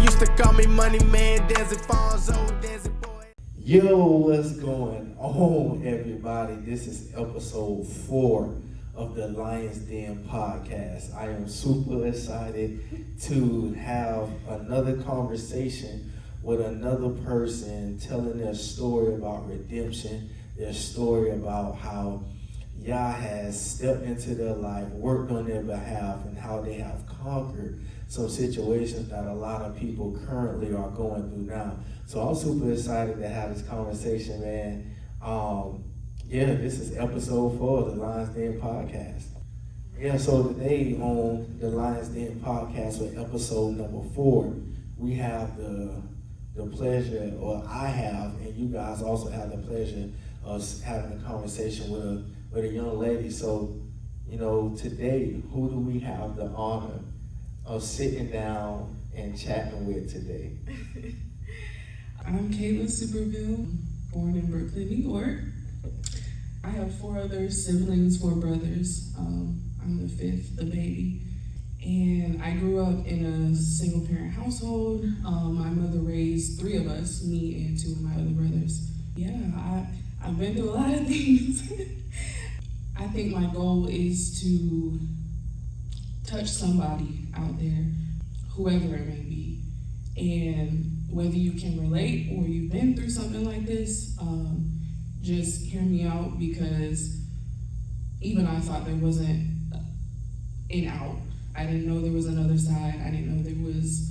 used to call me Money Man, Danzy Fonzo, Danzy boy. Yo, what's going on, everybody? This is episode 4 of the Lions Den podcast. I am super excited to have another conversation with another person telling their story about redemption, their story about how Yah has stepped into their life, worked on their behalf, and how they have conquered some situations that a lot of people currently are going through now. So I'm super excited to have this conversation, man. This is episode 4 of the Lions Den podcast. Yeah, so today on the Lions Den podcast with episode number 4, we have the pleasure, or I have, and you guys also have the pleasure of having a conversation with a young lady. So, today, who do we have the honor of sitting down and chatting with today? I'm Kaylah Superville, born in Brooklyn, New York. I have 4 other siblings, 4 brothers. I'm the 5th, the baby. And I grew up in a single parent household. My mother raised 3 of us, me and 2 of my other brothers. Yeah, I've been through a lot of things. I think my goal is to touch somebody out there, whoever it may be. And whether you can relate or you've been through something like this, just hear me out, because even I thought there wasn't an out. I didn't know there was another side. I didn't know there was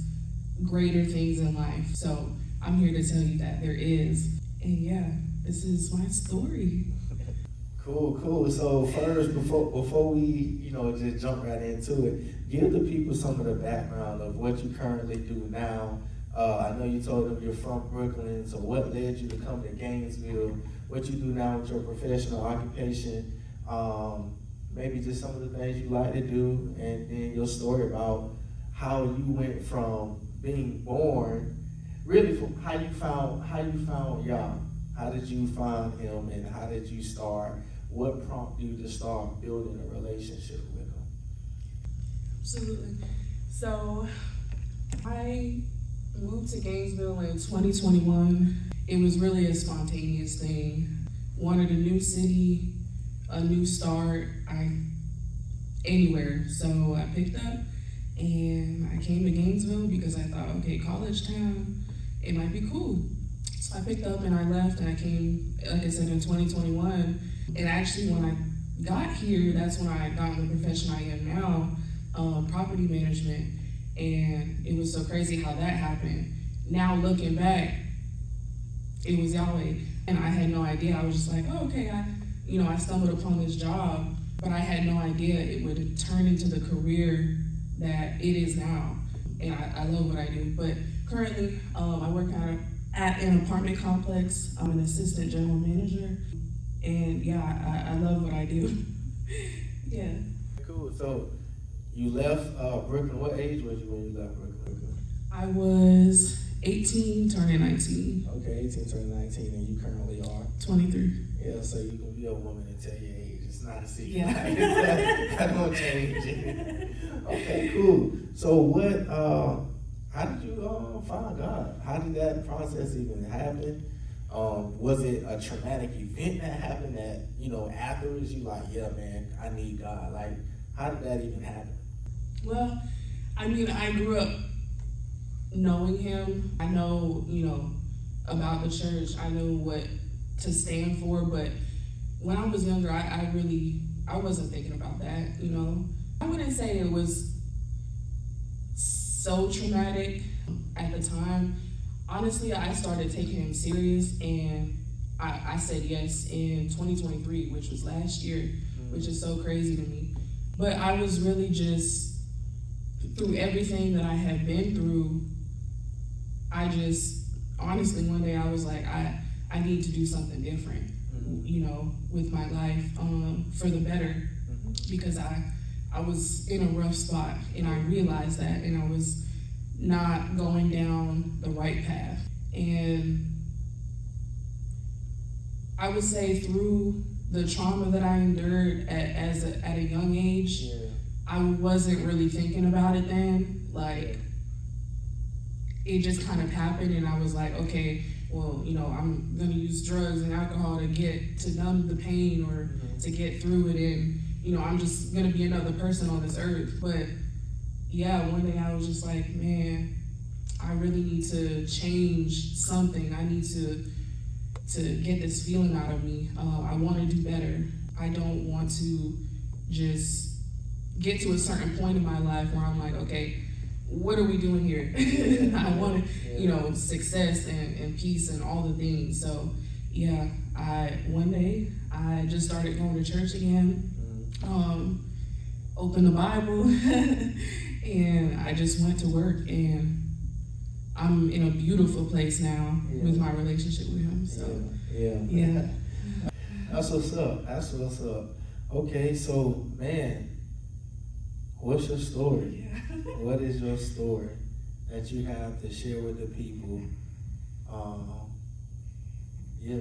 greater things in life. So I'm here to tell you that there is. And yeah, this is my story. Cool. So first, before we, just jump right into it, give the people some of the background of what you currently do now. I know you told them you're from Brooklyn, so what led you to come to Gainesville? What you do now with your professional occupation? Maybe just some of the things you like to do, and then your story about how you went from being born, really from how you found Yah. How did you find him, and how did you start? What prompted you to start building a relationship with him? Absolutely. So I moved to Gainesville in 2021. It was really a spontaneous thing. Wanted a new city, a new start, anywhere. So I picked up and I came to Gainesville because I thought, okay, college town, it might be cool. So I picked up and I left, and I came, like I said, in 2021. And actually when I got here, that's when I got in the profession I am now, property management. And it was so crazy how that happened. Now looking back, it was Yahweh. And I had no idea. I was just like, oh, okay, I stumbled upon this job, but I had no idea it would turn into the career that it is now. And I love what I do. But currently, I work at an apartment complex. I'm an assistant general manager. And yeah, I love what I do. Yeah. Cool. So you left Brooklyn. What age was you when you left Brooklyn? I was 18, turning 19. Okay, 18, turning 19, and you currently are? 23. Yeah, so you can be a woman and tell your age. It's not a secret. Yeah. That won't change it. Okay, cool. So how did you find God? How did that process even happen? Was it a traumatic event that happened that, afterwards you like, yeah, man, I need God? Like, how did that even happen? Well, I grew up knowing him. I know, about the church. I know what to stand for, but when I was younger, I wasn't thinking about that, I wouldn't say it was so traumatic at the time. Honestly, I started taking him serious, and I said yes in 2023, which was last year, which is so crazy to me. But I was really just, through everything that I had been through, honestly, one day I was like, I need to do something different, with my life, for the better, because I was in a rough spot, and I realized that, and I was not going down the right path. And I would say through the trauma that I endured at a young age, I wasn't really thinking about it then. Like, it just kind of happened, and I was like, okay, well, I'm gonna use drugs and alcohol to numb the pain or to get through it, and I'm just gonna be another person on this earth. But yeah, one day I was just like, man, I really need to change something. I need to get this feeling out of me. I want to do better. I don't want to just get to a certain point in my life where I'm like, okay, what are we doing here? I want success and peace and all the things. So yeah, one day I just started going to church again, opened the Bible, and I just went to work, and I'm in a beautiful place now with my relationship with him. So yeah. That's what's up. That's what's up. Okay, so man, what's your story? What is your story that you have to share with the people?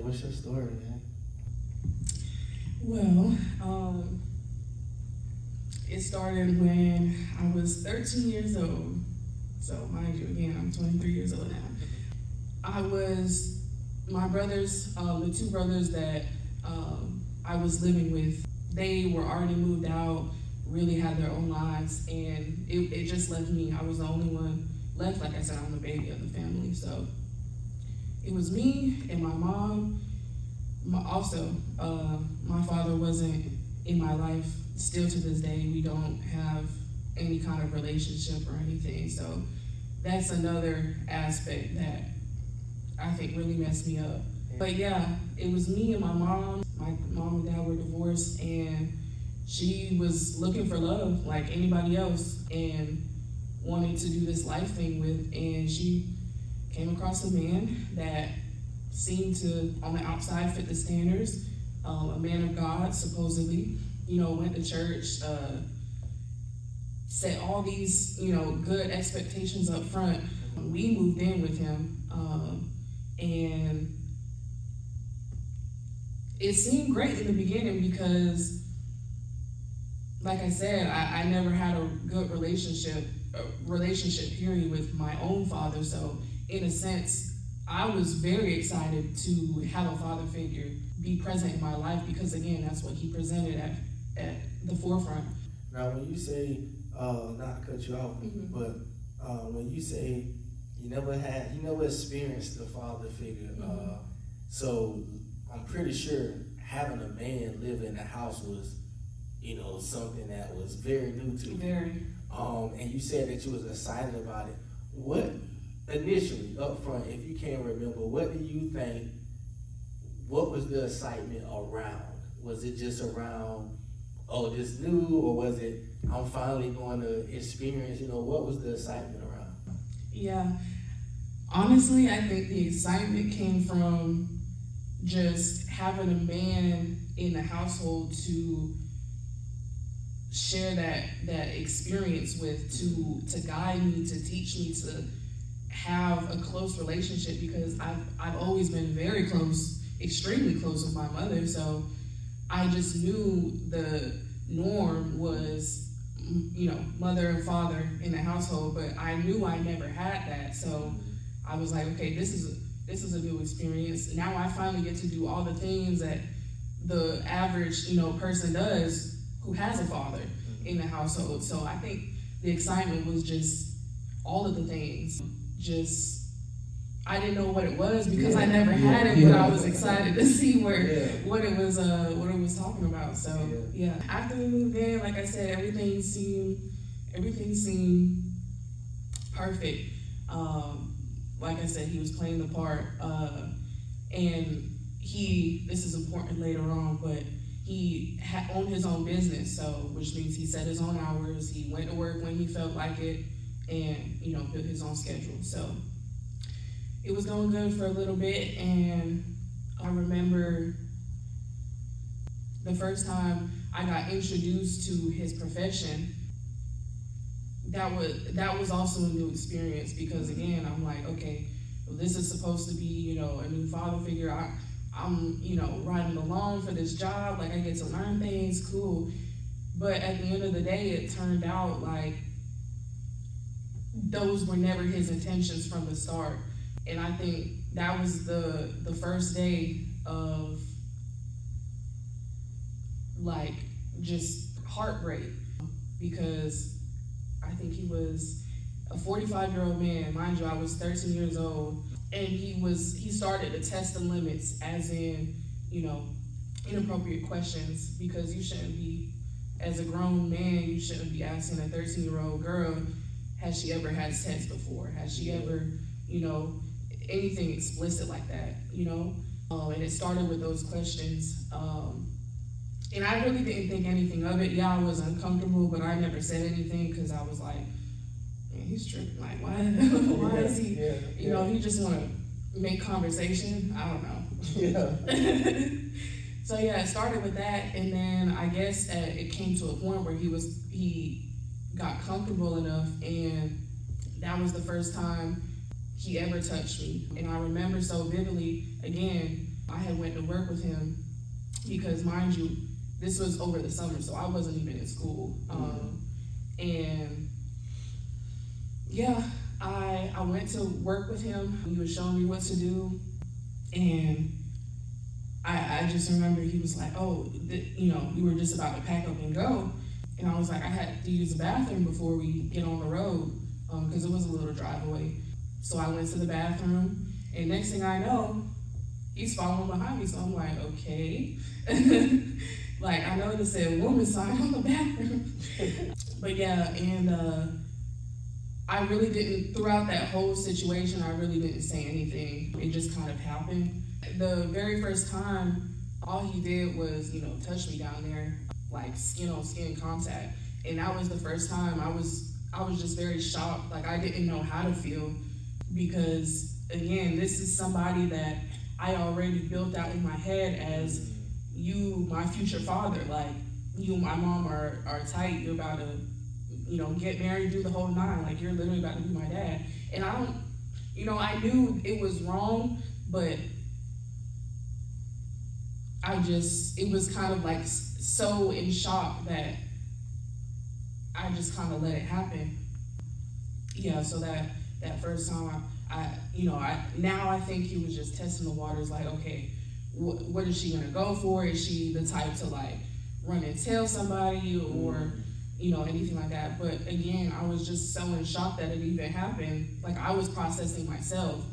What's your story, man? Well, it started when I was 13 years old. So mind you, again, I'm 23 years old now. My brothers, the two brothers that I was living with, they were already moved out, really had their own lives, and it just left me. I was the only one left. Like I said, I'm the baby of the family. So it was me and my mom. My father wasn't in my life. Still to this day, we don't have any kind of relationship or anything. So that's another aspect that I think really messed me up. But yeah, it was me and my mom. My mom and dad were divorced, and she was looking for love like anybody else and wanted to do this life thing with, and she came across a man that seemed to, on the outside, fit the standards. A man of God, supposedly, went to church, set all these, good expectations up front. We moved in with him, and it seemed great in the beginning because, like I said, I never had a good relationship period with my own father. So in a sense, I was very excited to have a father figure be present in my life because, again, that's what he presented at the forefront. Now, when you say, not to cut you off, but when you say you never experienced the father figure, so I'm pretty sure having a man live in the house was, something that was very new to you. Very. And you said that you was excited about it. What initially, up front, if you can't remember, what do you think? What was the excitement around? Was it just around, this new, or was it, I'm finally going to experience, what was the excitement around? Yeah. Honestly, I think the excitement came from just having a man in the household to share that experience with, to guide me, to teach me, to have a close relationship, because I've always been very close, extremely close with my mother. So I just knew the norm was, mother and father in the household, but I knew I never had that. So I was like, okay, this is a new experience. Now I finally get to do all the things that the average, person does who has a father in the household. So I think the excitement was just all of the things. I didn't know what it was because I never had it, but I was excited to see what it was talking about. So yeah. After we moved in, like I said, everything seemed perfect. Like I said, he was playing the part, and this is important later on, but he owned his own business, so which means he set his own hours. He went to work when he felt like it, and built his own schedule. So it was going good for a little bit, and I remember the first time I got introduced to his profession. That was also a new experience because, again, I'm like, okay, well, this is supposed to be, a new father figure. I'm riding along for this job, like I get to learn things, cool. But at the end of the day, it turned out like those were never his intentions from the start. And I think that was the first day of like just heartbreak, because I think he was a 45-year-old man. Mind you, I was 13 years old, and he started to test the limits, as in, inappropriate questions, because you shouldn't be, as a grown man, you shouldn't be asking a 13-year-old girl, has she ever had sex before? Has she ever, anything explicit like that, and it started with those questions. And I really didn't think anything of it. Yeah, I was uncomfortable, but I never said anything because I was like, man, he's tripping. Like, why? Why is he? He just want to make conversation. I don't know. Yeah. So yeah, it started with that, and then I guess it came to a point where he got comfortable enough, and that was the first time he ever touched me. And I remember so vividly. Again, I had went to work with him because, mind you, this was over the summer, so I wasn't even in school. And yeah, I went to work with him. He was showing me what to do, and I just remember he was like, oh, we were just about to pack up and go. And I was like, I had to use the bathroom before we get on the road, because it was a little drive away. So I went to the bathroom, and next thing I know, he's following behind me. So I'm like, okay. Like, I know it said woman sign on the bathroom. But yeah, and I really didn't, throughout that whole situation, I really didn't say anything. It just kind of happened. The very first time, all he did was, touch me down there, like skin on skin contact. And that was the first time I was just very shocked. Like, I didn't know how to feel, because again, this is somebody that I already built out in my head as you, my future father. Like, you and my mom are tight. You're about to, get married, do the whole nine. Like, you're literally about to be my dad. And I knew it was wrong, but it was kind of like so in shock that I just kind of let it happen. Yeah, so that first time, now I think he was just testing the waters, like, okay, what is she gonna go for? Is she the type to like run and tell somebody, or anything like that? But again, I was just so in shock that it even happened. Like, I was processing myself.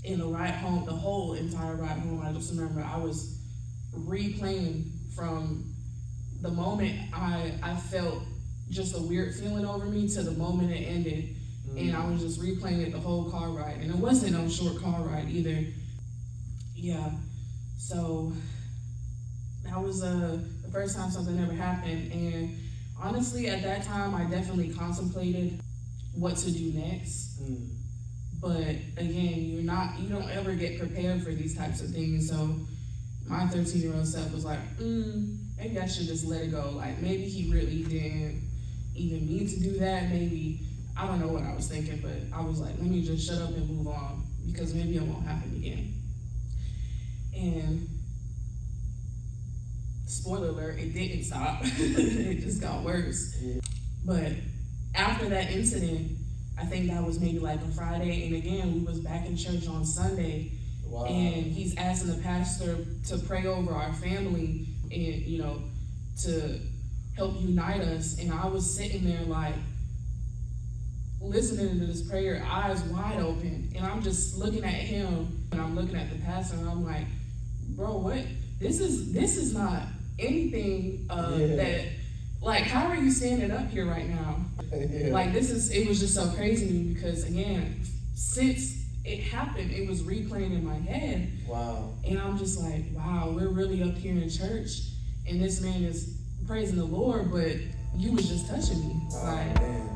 In the ride home, the whole entire ride home, I just remember I was replaying from the moment I felt just a weird feeling over me to the moment it ended. And I was just replaying it the whole car ride. And it wasn't no short car ride either. Yeah. So that was the first time something ever happened. And honestly, at that time, I definitely contemplated what to do next. But again, you don't ever get prepared for these types of things. So my 13-year-old self was like, maybe I should just let it go. Like, maybe he really didn't even mean to do that. Maybe, I don't know what I was thinking, but I was like, let me just shut up and move on, because maybe it won't happen again. And spoiler alert, it didn't stop. It just got worse. Yeah. But after that incident, I think that was maybe like a Friday, and again, we was back in church on Sunday. Wow. And he's asking the pastor to pray over our family and, to help unite us. And I was sitting there like, listening to this prayer, eyes wide open. And I'm just looking at him, and I'm looking at the pastor, and I'm like, bro, what? This is not anything that, like, how are you standing up here right now? Yeah. Like, it was just so crazy to me, because again, since it happened, it was replaying in my head. Wow. And I'm just like, wow, we're really up here in church, and this man is praising the Lord, but you was just touching me. Wow, like, man.